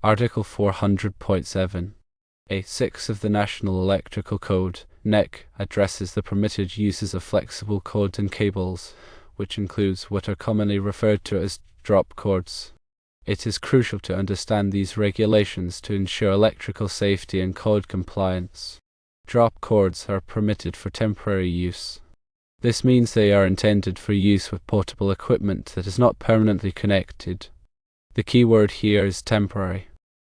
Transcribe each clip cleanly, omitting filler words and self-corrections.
Article 400.7. A6 of the National Electrical Code, NEC, addresses the permitted uses of flexible cords and cables, which includes what are commonly referred to as drop cords. It is crucial to understand these regulations to ensure electrical safety and code compliance. Drop cords are permitted for temporary use. This means they are intended for use with portable equipment that is not permanently connected. The key word here is temporary.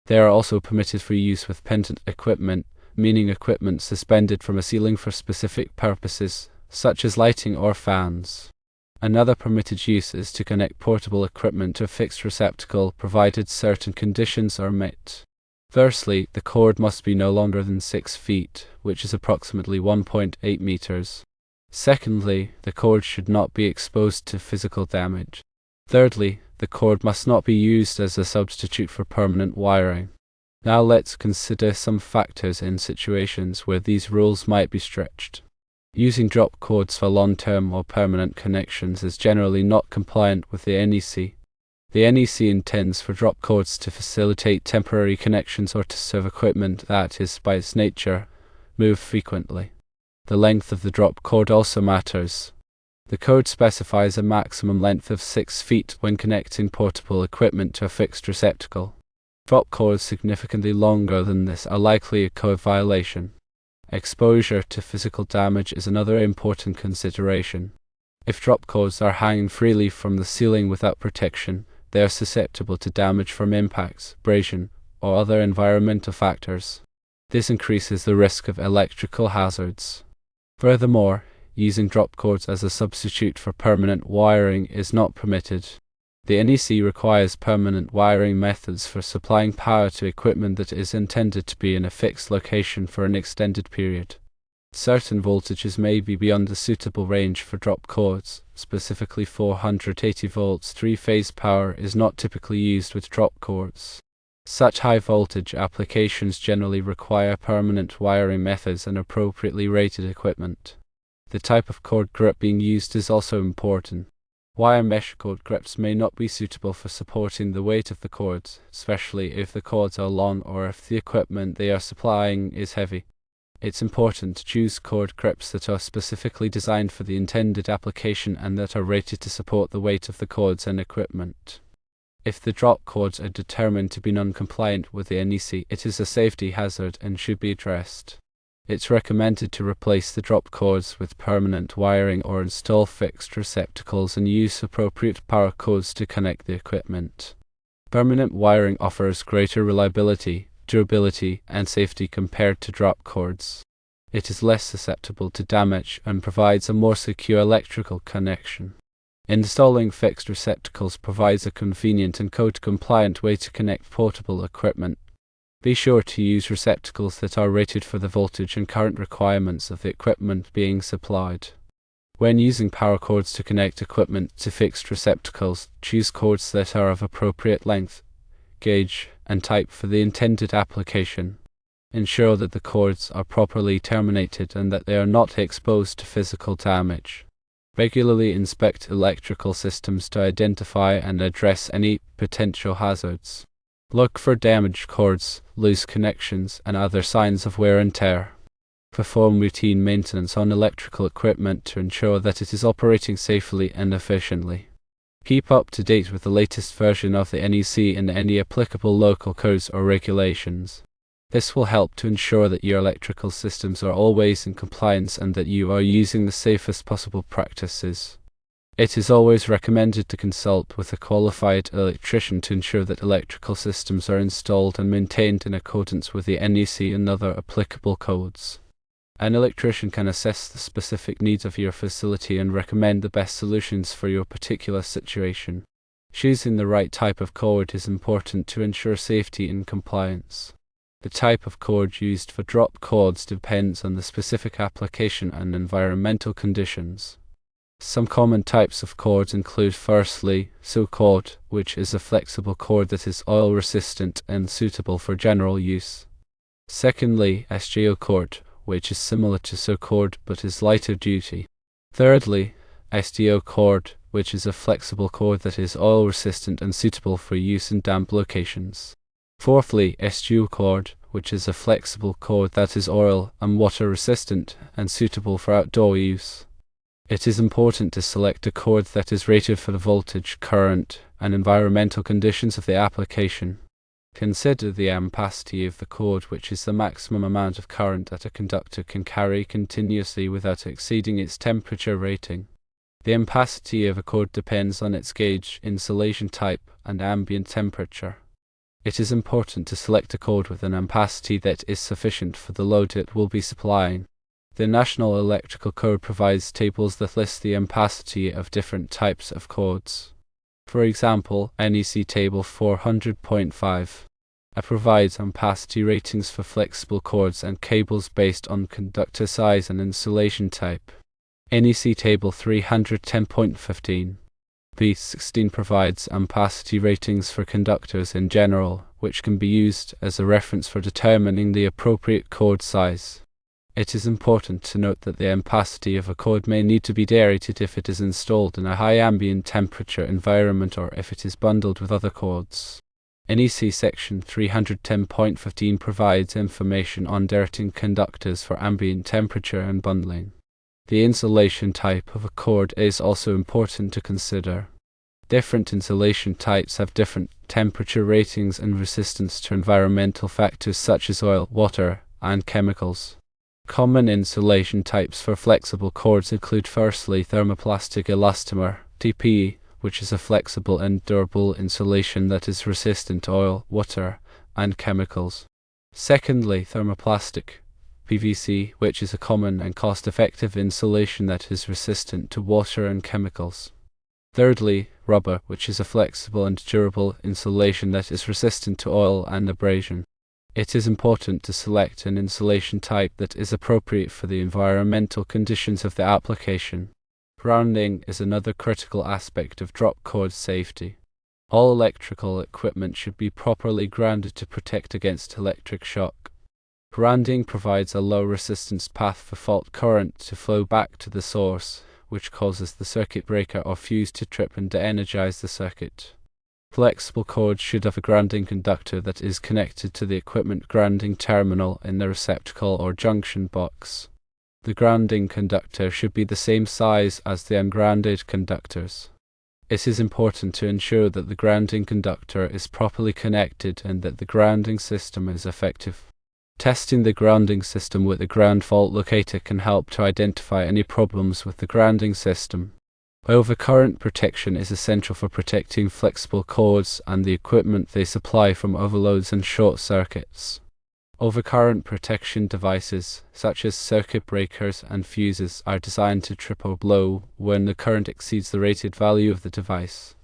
They are also permitted for use with pendant equipment, meaning equipment suspended from a ceiling for specific purposes, such as lighting or fans. Another permitted use is to connect portable equipment to a fixed receptacle, provided certain conditions are met. Firstly, the cord must be no longer than 6 feet, which is approximately 1.8 meters. Secondly, the cord should not be exposed to physical damage. Thirdly, the cord must not be used as a substitute for permanent wiring. Now let's consider some factors in situations where these rules might be stretched. Using drop cords for long-term or permanent connections is generally not compliant with the NEC. The NEC intends for drop cords to facilitate temporary connections or to serve equipment that is, by its nature, moved frequently. The length of the drop cord also matters. The code specifies a maximum length of 6 feet when connecting portable equipment to a fixed receptacle. Drop cords significantly longer than this are likely a code violation. Exposure to physical damage is another important consideration. If drop cords are hanging freely from the ceiling without protection, they are susceptible to damage from impacts, abrasion, or other environmental factors. This increases the risk of electrical hazards. Furthermore, using drop cords as a substitute for permanent wiring is not permitted. The NEC requires permanent wiring methods for supplying power to equipment that is intended to be in a fixed location for an extended period. Certain voltages may be beyond the suitable range for drop cords. Specifically, 480 volts 3-phase power is not typically used with drop cords. Such high voltage applications generally require permanent wiring methods and appropriately rated equipment. The type of cord grip being used is also important. Wire mesh cord grips may not be suitable for supporting the weight of the cords, especially if the cords are long or if the equipment they are supplying is heavy. It's important to choose cord grips that are specifically designed for the intended application and that are rated to support the weight of the cords and equipment. If the drop cords are determined to be non-compliant with the NEC, it is a safety hazard and should be addressed. It's recommended to replace the drop cords with permanent wiring or install fixed receptacles and use appropriate power cords to connect the equipment. Permanent wiring offers greater reliability, durability, and safety compared to drop cords. It is less susceptible to damage and provides a more secure electrical connection. Installing fixed receptacles provides a convenient and code-compliant way to connect portable equipment. Be sure to use receptacles that are rated for the voltage and current requirements of the equipment being supplied. When using power cords to connect equipment to fixed receptacles, choose cords that are of appropriate length, gauge, and type for the intended application. Ensure that the cords are properly terminated and that they are not exposed to physical damage. Regularly inspect electrical systems to identify and address any potential hazards. Look for damaged cords, loose connections, and other signs of wear and tear. Perform routine maintenance on electrical equipment to ensure that it is operating safely and efficiently. Keep up to date with the latest version of the NEC and any applicable local codes or regulations. This will help to ensure that your electrical systems are always in compliance and that you are using the safest possible practices. It is always recommended to consult with a qualified electrician to ensure that electrical systems are installed and maintained in accordance with the NEC and other applicable codes. An electrician can assess the specific needs of your facility and recommend the best solutions for your particular situation. Choosing the right type of cord is important to ensure safety and compliance. The type of cord used for drop cords depends on the specific application and environmental conditions. Some common types of cords include, firstly, SO cord, which is a flexible cord that is oil resistant and suitable for general use. Secondly, SGO cord, which is similar to SO cord but is lighter duty. Thirdly, SDO cord, which is a flexible cord that is oil resistant and suitable for use in damp locations. Fourthly, dual cord, which is a flexible cord that is oil and water resistant and suitable for outdoor use. It is important to select a cord that is rated for the voltage, current, and environmental conditions of the application. Consider the ampacity of the cord, which is the maximum amount of current that a conductor can carry continuously without exceeding its temperature rating. The ampacity of a cord depends on its gauge, insulation type, and ambient temperature. It is important to select a cord with an ampacity that is sufficient for the load it will be supplying. The National Electrical Code provides tables that list the ampacity of different types of cords. For example, NEC Table 400.5 provides ampacity ratings for flexible cords and cables based on conductor size and insulation type. NEC Table 310.15 B16 provides ampacity ratings for conductors in general, which can be used as a reference for determining the appropriate cord size. It is important to note that the ampacity of a cord may need to be derated if it is installed in a high ambient temperature environment or if it is bundled with other cords. NEC Section 310.15 provides information on derating conductors for ambient temperature and bundling. The insulation type of a cord is also important to consider. Different insulation types have different temperature ratings and resistance to environmental factors such as oil, water, and chemicals. Common insulation types for flexible cords include firstly thermoplastic elastomer, TPE, which is a flexible and durable insulation that is resistant to oil, water, and chemicals. Secondly, thermoplastic, PVC, which is a common and cost-effective insulation that is resistant to water and chemicals. Thirdly, rubber, which is a flexible and durable insulation that is resistant to oil and abrasion. It is important to select an insulation type that is appropriate for the environmental conditions of the application. Grounding is another critical aspect of drop cord safety. All electrical equipment should be properly grounded to protect against electric shock. Grounding provides a low resistance path for fault current to flow back to the source, which causes the circuit breaker or fuse to trip and de-energize the circuit. Flexible cords should have a grounding conductor that is connected to the equipment grounding terminal in the receptacle or junction box. The grounding conductor should be the same size as the ungrounded conductors. It is important to ensure that the grounding conductor is properly connected and that the grounding system is effective. Testing the grounding system with a ground fault locator can help to identify any problems with the grounding system. Overcurrent protection is essential for protecting flexible cords and the equipment they supply from overloads and short circuits. Overcurrent protection devices, such as circuit breakers and fuses, are designed to trip or blow when the current exceeds the rated value of the device.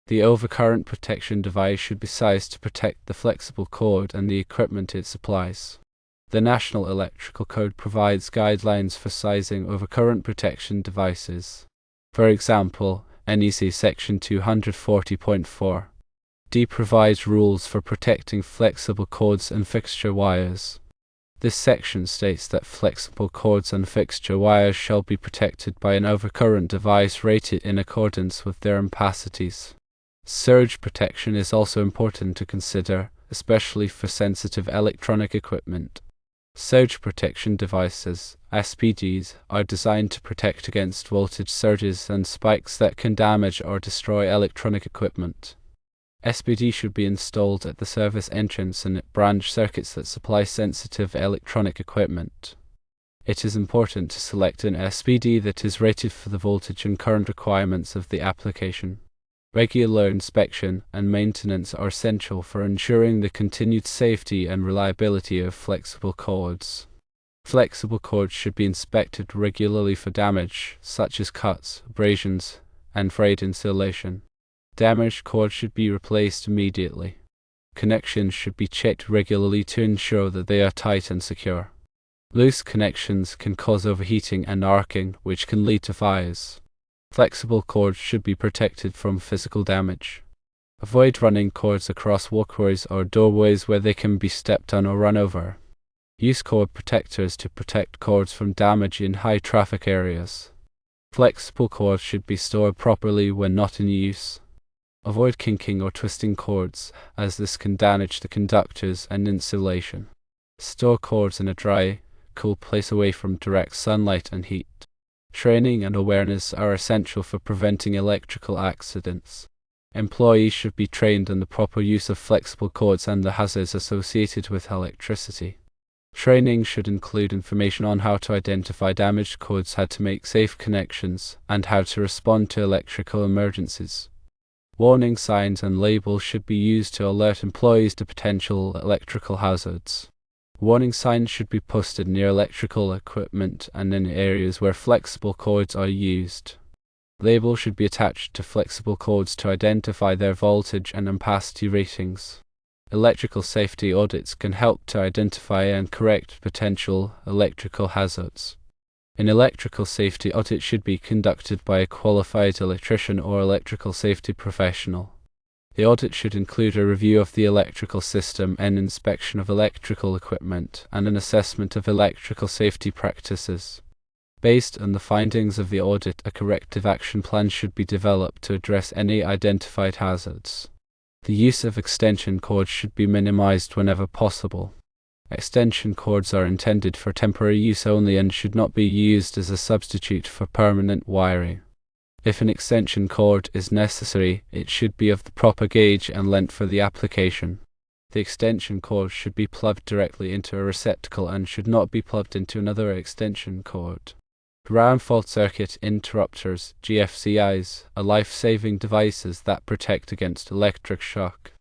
The overcurrent protection device should be sized to protect the flexible cord and the equipment it supplies. The National Electrical Code provides guidelines for sizing overcurrent protection devices. For example, NEC Section 240.4 D provides rules for protecting flexible cords and fixture wires. This section states that flexible cords and fixture wires shall be protected by an overcurrent device rated in accordance with their ampacities. Surge protection is also important to consider, especially for sensitive electronic equipment. Surge protection devices, SPDs, are designed to protect against voltage surges and spikes that can damage or destroy electronic equipment. SPD should be installed at the service entrance and at branch circuits that supply sensitive electronic equipment. It is important to select an SPD that is rated for the voltage and current requirements of the application. Regular inspection and maintenance are essential for ensuring the continued safety and reliability of flexible cords. Flexible cords should be inspected regularly for damage, such as cuts, abrasions, and frayed insulation. Damaged cords should be replaced immediately. Connections should be checked regularly to ensure that they are tight and secure. Loose connections can cause overheating and arcing, which can lead to fires. Flexible cords should be protected from physical damage. Avoid running cords across walkways or doorways where they can be stepped on or run over. Use cord protectors to protect cords from damage in high traffic areas. Flexible cords should be stored properly when not in use. Avoid kinking or twisting cords, as this can damage the conductors and insulation. Store cords in a dry, cool place away from direct sunlight and heat. Training and awareness are essential for preventing electrical accidents. Employees should be trained in the proper use of flexible cords and the hazards associated with electricity. Training should include information on how to identify damaged cords, how to make safe connections, and how to respond to electrical emergencies. Warning signs and labels should be used to alert employees to potential electrical hazards. Warning signs should be posted near electrical equipment and in areas where flexible cords are used. Labels should be attached to flexible cords to identify their voltage and ampacity ratings. Electrical safety audits can help to identify and correct potential electrical hazards. An electrical safety audit should be conducted by a qualified electrician or electrical safety professional. The audit should include a review of the electrical system, an inspection of electrical equipment, and an assessment of electrical safety practices. Based on the findings of the audit, a corrective action plan should be developed to address any identified hazards. The use of extension cords should be minimized whenever possible. Extension cords are intended for temporary use only and should not be used as a substitute for permanent wiring. If an extension cord is necessary, it should be of the proper gauge and length for the application. The extension cord should be plugged directly into a receptacle and should not be plugged into another extension cord. Ground fault circuit interrupters, GFCIs, are life-saving devices that protect against electric shock.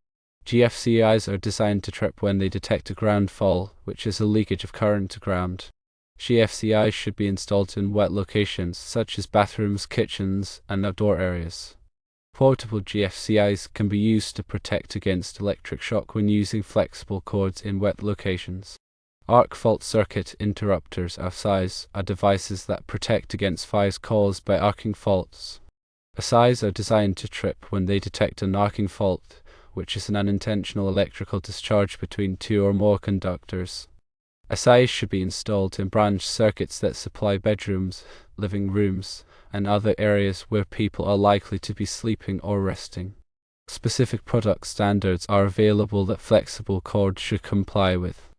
GFCIs are designed to trip when they detect a ground fall, which is a leakage of current to ground. GFCIs should be installed in wet locations such as bathrooms, kitchens, and outdoor areas. Portable GFCIs can be used to protect against electric shock when using flexible cords in wet locations. Arc fault circuit interrupters, AFCIs, are devices that protect against fires caused by arcing faults. AFCIs are designed to trip when they detect an arcing fault, which is an unintentional electrical discharge between two or more conductors. AFCIs should be installed in branch circuits that supply bedrooms, living rooms, and other areas where people are likely to be sleeping or resting. Specific product standards are available that flexible cords should comply with.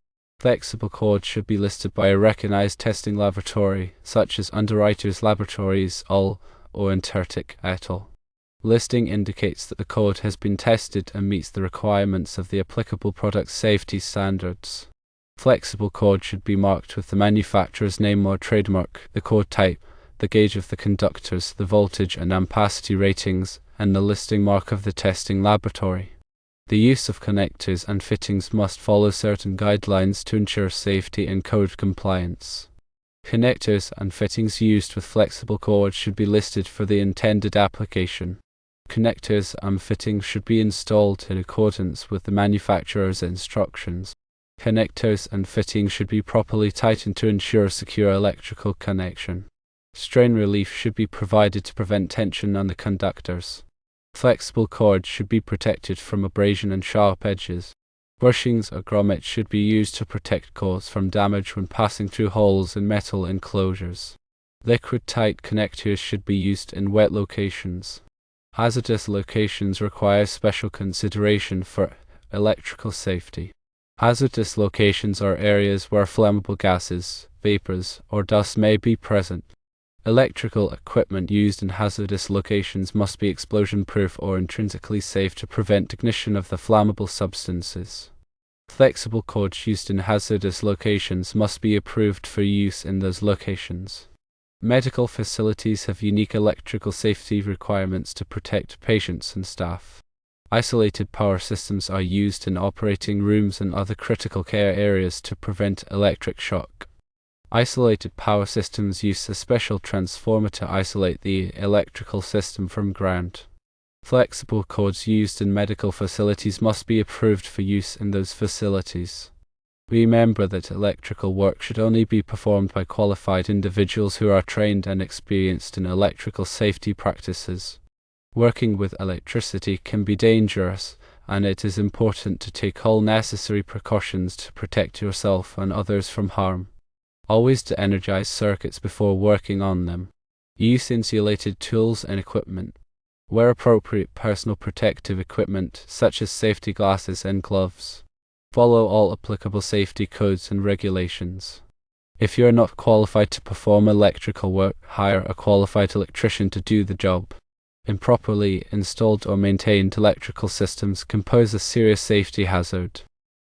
Flexible cords should be listed by a recognized testing laboratory, such as Underwriters Laboratories, UL, or Intertek et al. Listing indicates that the cord has been tested and meets the requirements of the applicable product safety standards. Flexible cord should be marked with the manufacturer's name or trademark, the cord type, the gauge of the conductors, the voltage and ampacity ratings, and the listing mark of the testing laboratory. The use of connectors and fittings must follow certain guidelines to ensure safety and code compliance. Connectors and fittings used with flexible cords should be listed for the intended application. Connectors and fittings should be installed in accordance with the manufacturer's instructions. Connectors and fittings should be properly tightened to ensure secure electrical connection. Strain relief should be provided to prevent tension on the conductors. Flexible cords should be protected from abrasion and sharp edges. Bushings or grommets should be used to protect cords from damage when passing through holes in metal enclosures. Liquid-tight connectors should be used in wet locations. Hazardous locations require special consideration for electrical safety. Hazardous locations are areas where flammable gases, vapors, or dust may be present. Electrical equipment used in hazardous locations must be explosion-proof or intrinsically safe to prevent ignition of the flammable substances. Flexible cords used in hazardous locations must be approved for use in those locations. Medical facilities have unique electrical safety requirements to protect patients and staff. Isolated power systems are used in operating rooms and other critical care areas to prevent electric shock. Isolated power systems use a special transformer to isolate the electrical system from ground. Flexible cords used in medical facilities must be approved for use in those facilities. Remember that electrical work should only be performed by qualified individuals who are trained and experienced in electrical safety practices. Working with electricity can be dangerous, and it is important to take all necessary precautions to protect yourself and others from harm. Always de-energize circuits before working on them. Use insulated tools and equipment. Wear appropriate personal protective equipment, such as safety glasses and gloves. Follow all applicable safety codes and regulations. If you are not qualified to perform electrical work, hire a qualified electrician to do the job. Improperly installed or maintained electrical systems can pose a serious safety hazard.